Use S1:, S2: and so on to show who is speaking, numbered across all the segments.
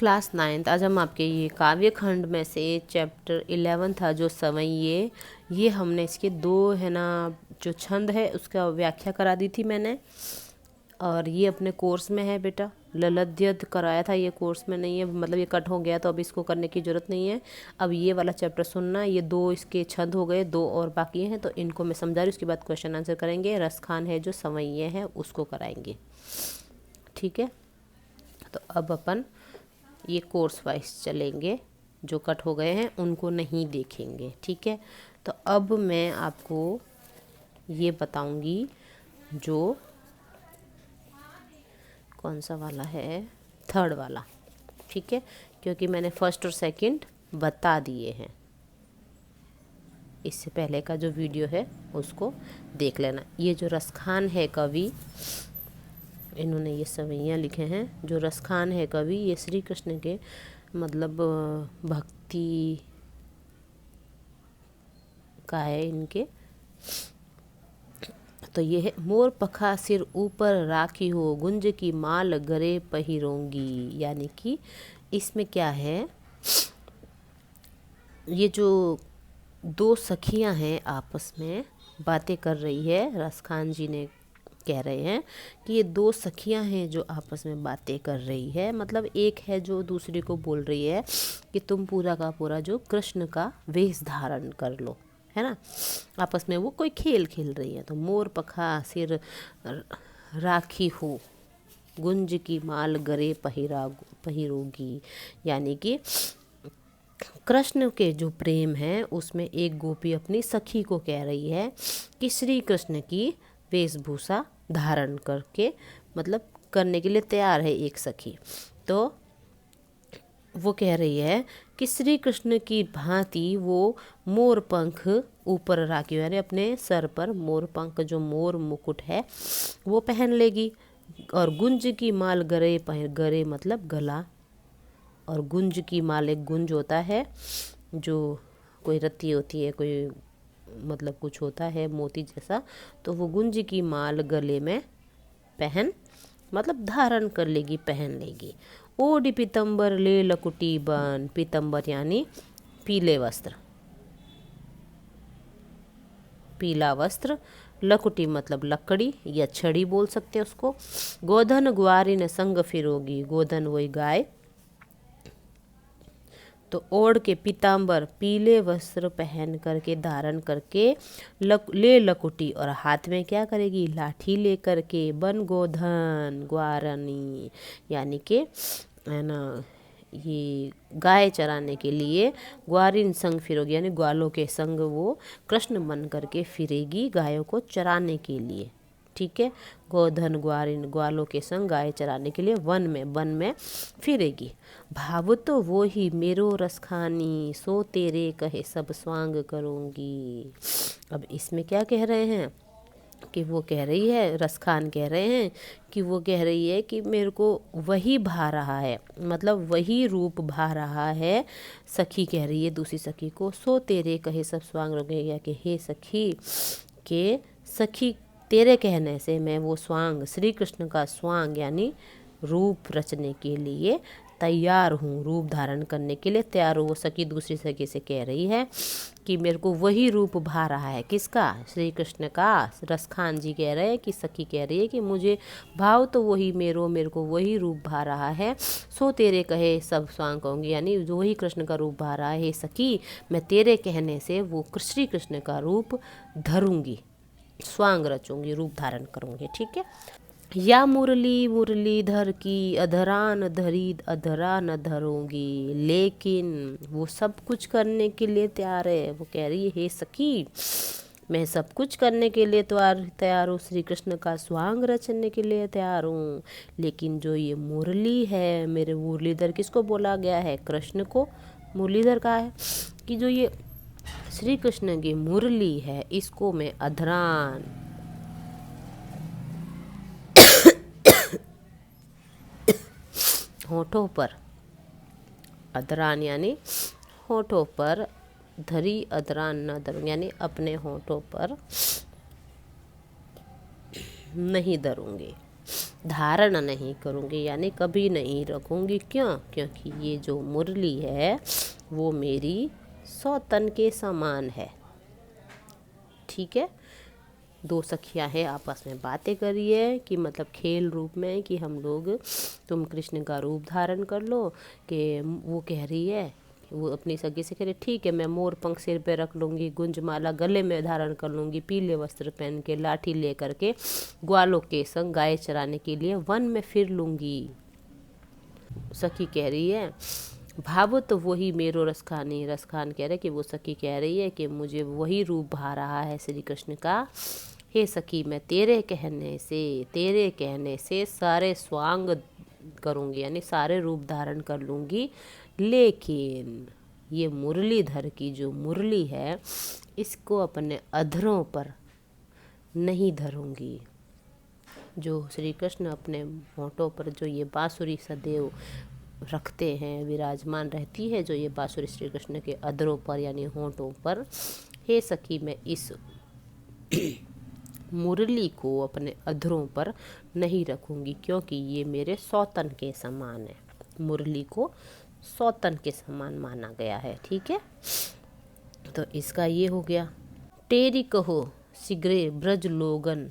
S1: Class 9th। आज हम आपके ये काव्य खंड में से चैप्टर 11 था जो सवैये, ये हमने इसके दो है ना जो छंद है उसका व्याख्या करा दी थी मैंने, और ये अपने कोर्स में है बेटा। ललद्यद कराया था, ये कोर्स में नहीं है, मतलब ये कट हो गया तो अब इसको करने की ज़रूरत नहीं है। अब ये वाला चैप्टर सुनना, ये दो इसके छंद हो गए, दो और बाकी हैं तो इनको मैं समझा रही हूँ, उसके बाद क्वेश्चन आंसर करेंगे। रसखान है जो सवैये है उसको कराएंगे, ठीक है। तो अब अपन ये कोर्स वाइज चलेंगे, जो कट हो गए हैं उनको नहीं देखेंगे, ठीक है। तो अब मैं आपको ये बताऊंगी जो कौन सा वाला है, थर्ड वाला, ठीक है, क्योंकि मैंने फर्स्ट और सेकंड बता दिए हैं। इससे पहले का जो वीडियो है उसको देख लेना। ये जो रसखान है कवि, इन्होंने ये सवैया लिखे हैं। जो रसखान है कवि, ये श्री कृष्ण के मतलब भक्ति का है इनके। तो ये है, मोर पखा सिर ऊपर राखी हो, गुंज की माल गरे पहिरोंगी। यानी कि इसमें क्या है, ये जो दो सखियां हैं आपस में बातें कर रही है, रसखान जी ने कह रहे हैं कि ये दो सखियां हैं जो आपस में बातें कर रही है। मतलब एक है जो दूसरी को बोल रही है कि तुम पूरा का पूरा जो कृष्ण का वेश धारण कर लो, है ना। आपस में वो कोई खेल खेल रही है। तो मोर पखा सिर राखी हो, गुंज की माल गरे पहिरोगी। यानी कि कृष्ण के जो प्रेम है उसमें एक गोपी अपनी सखी को कह रही है कि श्री कृष्ण की वेशभूषा धारण करके मतलब करने के लिए तैयार है एक सखी। तो वो कह रही है कि श्री कृष्ण की भांति वो मोर पंख ऊपर राखी, यानी अपने सर पर मोर पंख जो मोर मुकुट है वो पहन लेगी, और गुंज की माल गरे गरे मतलब गला, और गुंज की माल एक गुंज होता है जो कोई रत्ती होती है, कोई मतलब कुछ होता है मोती जैसा, तो वो गुंज की माल गले में पहन मतलब धारण कर लेगी, पहन लेगी। ओढ़ पीतम्बर ले लकुटी बन, पीतम्बर यानी पीले वस्त्र, पीला वस्त्र, लकुटी मतलब लकड़ी या छड़ी बोल सकते हैं उसको। गोधन ग्वारिन संग फिरोगी, गोधन वही गाय। तो ओढ़ के पीताम्बर पीले वस्त्र पहन करके धारण करके ले लकुटी, और हाथ में क्या करेगी, लाठी ले करके। बन गोधन ग्वारनी यानी कि है ना ये गाय चराने के लिए, ग्वारिन संग फिरोगी यानी ग्वालों के संग वो कृष्ण बन करके फिरेगी गायों को चराने के लिए, ठीक है। गोधन ग्वारिन ग्वालों के संग गाय चराने के लिए वन में फिरेगी। भाव तो वो ही मेरो रसखानी, सो तेरे कहे सब स्वांग करूँगी। अब इसमें क्या कह रहे हैं कि वो कह रही है, रसखान कह रहे हैं कि वो कह रही है कि मेरे को वही भा रहा है, मतलब वही रूप भा रहा है। सखी कह रही है दूसरी सखी को, सो तेरे कहे सब स्वांग करूँगी, या कि हे सखी के सखी तेरे कहने से मैं वो स्वांग, श्री कृष्ण का स्वांग यानी रूप रचने के लिए तैयार हूँ, रूप धारण करने के लिए तैयार हूँ। वो सखी दूसरी सखी से कह रही है कि मेरे को वही रूप भा रहा है, किसका, श्री कृष्ण का। रसखान जी कह रहे हैं कि सखी कह रही है कि मुझे भाव तो वही मेरे को वही रूप भा रहा है। सो तेरे कहे सब स्वांग कहूँगी, यानी जो वही कृष्ण का रूप भा रहा है, हे सखी मैं तेरे कहने से वो श्री कृष्ण का रूप धरूंगी, स्वांग रचूंगी, रूप धारण करूंगी, ठीक है। या मुरली मुरलीधर की अधरान धरी अधरा न धरूंगी, लेकिन वो सब कुछ करने के लिए तैयार है। वो कह रही है हे सखी मैं सब कुछ करने के लिए तैयार हूँ, श्री कृष्ण का स्वांग रचने के लिए तैयार हूँ, लेकिन जो ये मुरली है, मेरे मुरलीधर किसको बोला गया है, कृष्ण को मुरलीधर कहा है, कि जो ये श्री कृष्ण की मुरली है इसको मैं अधरान होठों पर, अधरान यानी होठों पर, धरी अधरान न धरूं यानी अपने होठों पर नहीं धरूंगी, धारण नहीं करूँगी, यानी कभी नहीं रखूँगी। क्यों? क्योंकि ये जो मुरली है वो मेरी सौतन के समान है। ठीक है। दो सखियां हैं, आपस में बातें करिए कि मतलब खेल रूप में कि हम लोग, तुम कृष्ण का रूप धारण कर लो। कि वो कह रही है, वो अपनी सखी से कह रही ठीक है, मैं मोर पंख सिर पे रख लूँगी, गुंजमाला गले में धारण कर लूँगी, पीले वस्त्र पहन के लाठी ले करके ग्वालों के संग गाय चराने के लिए वन में फिर लूँगी। सखी कह रही है भावो तो वही मेरो रसखानी। रसखान कह रहे कि वो सखी कह रही है कि मुझे वही रूप भा रहा है श्री कृष्ण का। हे सखी, मैं तेरे कहने से सारे स्वांग करूँगी, यानी सारे रूप धारण कर लूँगी। लेकिन ये मुरलीधर की जो मुरली है इसको अपने अधरों पर नहीं धरूँगी। जो श्री कृष्ण अपने होंठों पर जो ये बांसुरी सदैव रखते हैं, विराजमान रहती है जो ये बांसुरी श्री कृष्ण के अधरों पर यानी होंठों पर। हे सखी, मैं इस मुरली को अपने अधरों पर नहीं रखूंगी, क्योंकि ये मेरे सौतन के समान है। मुरली को सौतन के समान माना गया है। ठीक है, तो इसका ये हो गया। टेरी कहो सिगरे ब्रज लोगन,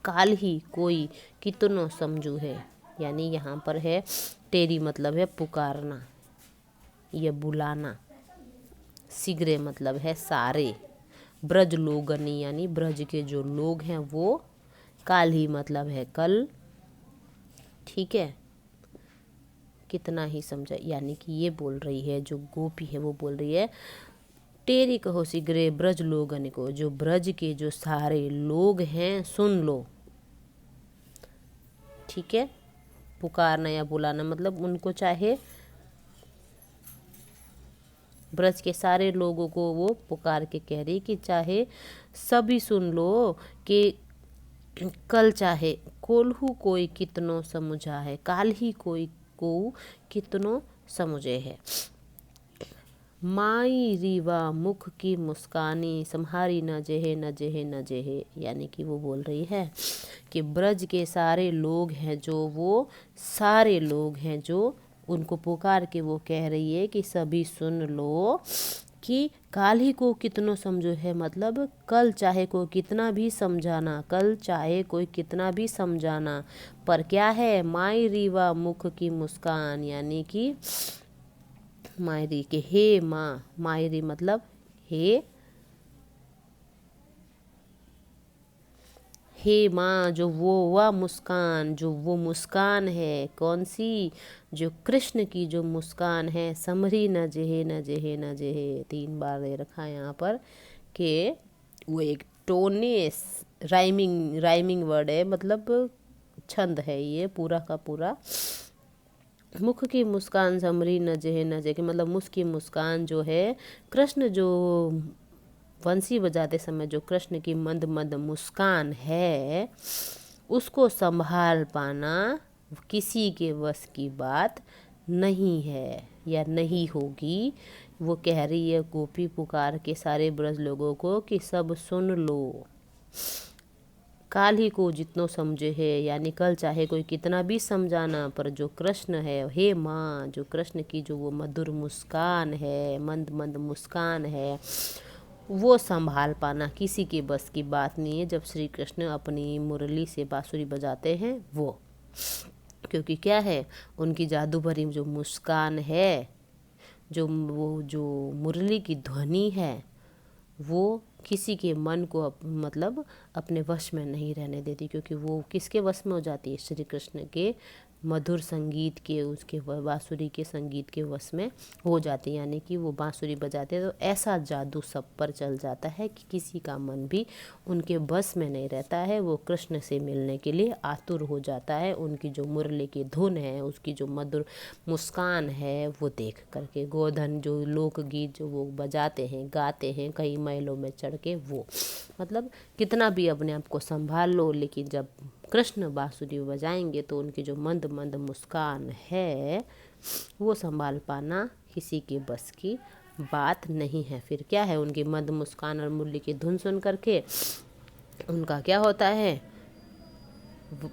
S1: काल ही कोई कितनो समझू है। यानी यहाँ पर है टेरी मतलब है पुकारना या बुलाना, सिगरे मतलब है सारे, ब्रज लोगनी यानी ब्रज के जो लोग हैं वो, काल ही मतलब है कल। ठीक है, कितना ही समझा, यानी कि ये बोल रही है जो गोपी है वो बोल रही है टेरी कहो सिगरे ब्रज लोगन को, जो ब्रज के जो सारे लोग हैं सुन लो। ठीक है, पुकारना या बुलाना मतलब उनको, चाहे ब्रज के सारे लोगों को वो पुकार के कह रही कि चाहे सभी सुन लो कि कल चाहे कोल्हू कोई कितनो समुझा है, काल ही कोई को कितनो समुझे है। माई रीवा मुख की मुस्कानी, संहारी न जेहे न जेहे न जेहे। यानी कि वो बोल रही है कि ब्रज के सारे लोग हैं जो, वो सारे लोग हैं जो उनको पुकार के वो कह रही है कि सभी सुन लो कि काल ही को कितनो समझो है, मतलब कल चाहे कोई कितना भी समझाना, कल चाहे कोई कितना भी समझाना, पर क्या है माई रीवा मुख की मुस्कान। यानी कि मायरी के हे माँ, मायरी मतलब हे माँ, जो वो वह मुस्कान, जो वो मुस्कान है कौन सी, जो कृष्ण की जो मुस्कान है, समरी न जेहे न जेहे न जेहे। 3 बार ले रखा है यहाँ पर कि वो एक टोने राइमिंग वर्ड है, मतलब छंद है ये पूरा का पूरा। मुख की मुस्कान समरी न जेहे न जेहे, मतलब मुख की मुस्कान जो है, कृष्ण जो बंसी बजाते समय जो कृष्ण की मंद मंद मुस्कान है उसको संभाल पाना किसी के वश की बात नहीं है या नहीं होगी। वो कह रही है गोपी पुकार के सारे ब्रज लोगों को कि सब सुन लो, काल ही को जितनो समझे है, यानी कल चाहे कोई कितना भी समझाना, पर जो कृष्ण है, हे माँ, जो कृष्ण की जो वो मधुर मुस्कान है, मंद मंद मुस्कान है, वो संभाल पाना किसी के बस की बात नहीं है। जब श्री कृष्ण अपनी मुरली से बांसुरी बजाते हैं वो, क्योंकि क्या है उनकी जादू भरी जो मुस्कान है, जो वो जो मुरली की ध्वनि है, वो किसी के मन को मतलब अपने वश में नहीं रहने देती, क्योंकि वो किसके वश में हो जाती है, श्री कृष्ण के मधुर संगीत के, उसके बांसुरी के संगीत के वश में हो जाती है। यानी कि वो बांसुरी बजाते हैं तो ऐसा जादू सब पर चल जाता है कि किसी का मन भी उनके बस में नहीं रहता है। वो कृष्ण से मिलने के लिए आतुर हो जाता है। उनकी जो मुरली की धुन है, उसकी जो मधुर मुस्कान है, वो देख करके गोधन जो लोकगीत जो वो बजाते हैं गाते हैं कई महलों में चढ़ के, वो मतलब कितना भी अपने आप को संभाल लो, लेकिन जब कृष्ण बांसुरी बजाएंगे तो उनकी जो मंद मंद मुस्कान है वो संभाल पाना किसी के बस की बात नहीं है। फिर क्या है, उनकी मंद मुस्कान और मुरली की धुन सुन करके उनका क्या होता है,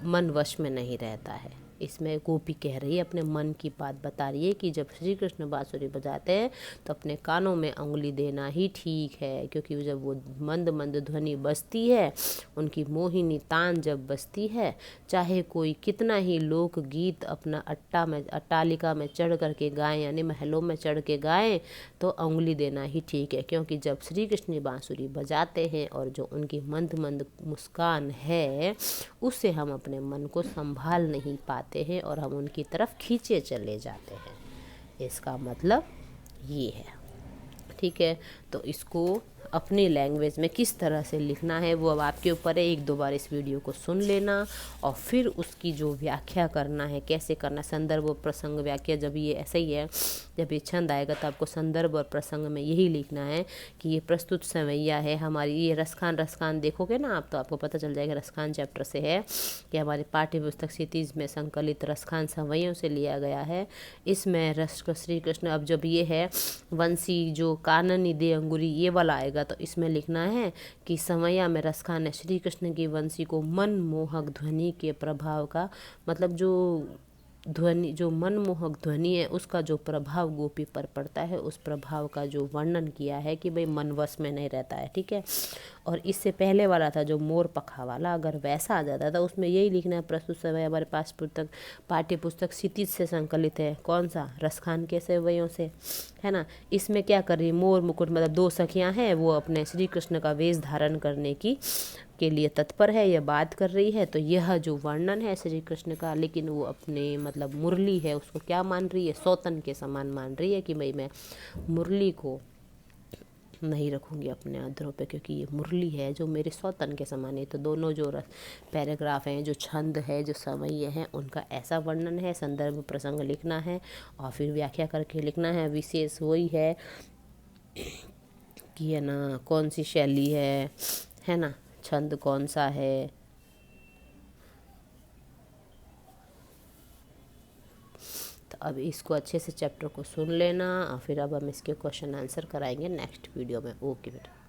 S1: मन वश में नहीं रहता है। इसमें गोपी कह रही है, अपने मन की बात बता रही है कि जब श्री कृष्ण बांसुरी बजाते हैं तो अपने कानों में उंगली देना ही ठीक है, क्योंकि जब वो मंद मंद ध्वनि बजती है, उनकी मोहिनी तान जब बजती है, चाहे कोई कितना ही लोक गीत अपना अट्टालिका में चढ़ करके गाएं, यानी महलों में चढ़ के गाएं, तो उंगली देना ही ठीक है। क्योंकि जब श्री कृष्ण बांसुरी बजाते हैं और जो उनकी मंद मंद मुस्कान है, उससे हम अपने मन को संभाल नहीं पाते हैं और हम उनकी तरफ खींचे चले जाते हैं। इसका मतलब ये है, ठीक है। तो इसको अपनी लैंग्वेज में किस तरह से लिखना है वो अब आपके ऊपर है। एक दो बार इस वीडियो को सुन लेना और फिर उसकी जो व्याख्या करना है, कैसे करना, संदर्भ और प्रसंग व्याख्या। जब ये ऐसा ही है, जब ये छंद आएगा तो आपको संदर्भ और प्रसंग में यही लिखना है कि ये प्रस्तुत सवैया है हमारी। ये रसखान देखोगे ना आप, तो आपको पता चल जाएगा रसखान चैप्टर से है कि हमारी पाठ्य पुस्तक क्षितिज में संकलित रसखान सवैयों से लिया गया है। इसमें रस श्री कृष्ण, अब जब ये है वंशी जो काननी दे अंगुरी ये वाला आएगा, तो इसमें लिखना है कि समया में रसखान है श्री कृष्ण की वंशी को मनमोहक ध्वनि के प्रभाव का, मतलब जो ध्वनि, जो मनमोहक ध्वनि है उसका जो प्रभाव गोपी पर पड़ता है, उस प्रभाव का जो वर्णन किया है कि भाई मन वश में नहीं रहता है, ठीक है। और इससे पहले वाला था जो मोर पखा वाला, अगर वैसा आ जाता था उसमें यही लिखना है प्रस्तुत सवैया हमारे पास पाठ्य पुस्तक क्षितिज से संकलित है। कौन सा? रसखान के सवैयों से, है ना। इसमें क्या कर रही है, मोर मुकुट, मतलब दो सखियां हैं, वो अपने श्री कृष्ण का वेश धारण करने के लिए तत्पर है, यह बात कर रही है। तो यह जो वर्णन है श्री कृष्ण का, लेकिन वो अपने मतलब मुरली है उसको क्या मान रही है, सौतन के समान मान रही है कि भाई मैं मुरली को नहीं रखूँगी अपने अधरों पे, क्योंकि ये मुरली है जो मेरे सौतन के समान है। तो दोनों जो पैराग्राफ हैं, जो छंद है, जो सवैये हैं, उनका ऐसा वर्णन है। संदर्भ प्रसंग लिखना है और फिर व्याख्या करके लिखना है। विशेष वही है कि है ना कौन सी शैली है ना, छंद कौन सा है। तो अब इसको अच्छे से चैप्टर को सुन लेना और फिर अब हम इसके क्वेश्चन आंसर कराएंगे नेक्स्ट वीडियो में। ओके बेटा।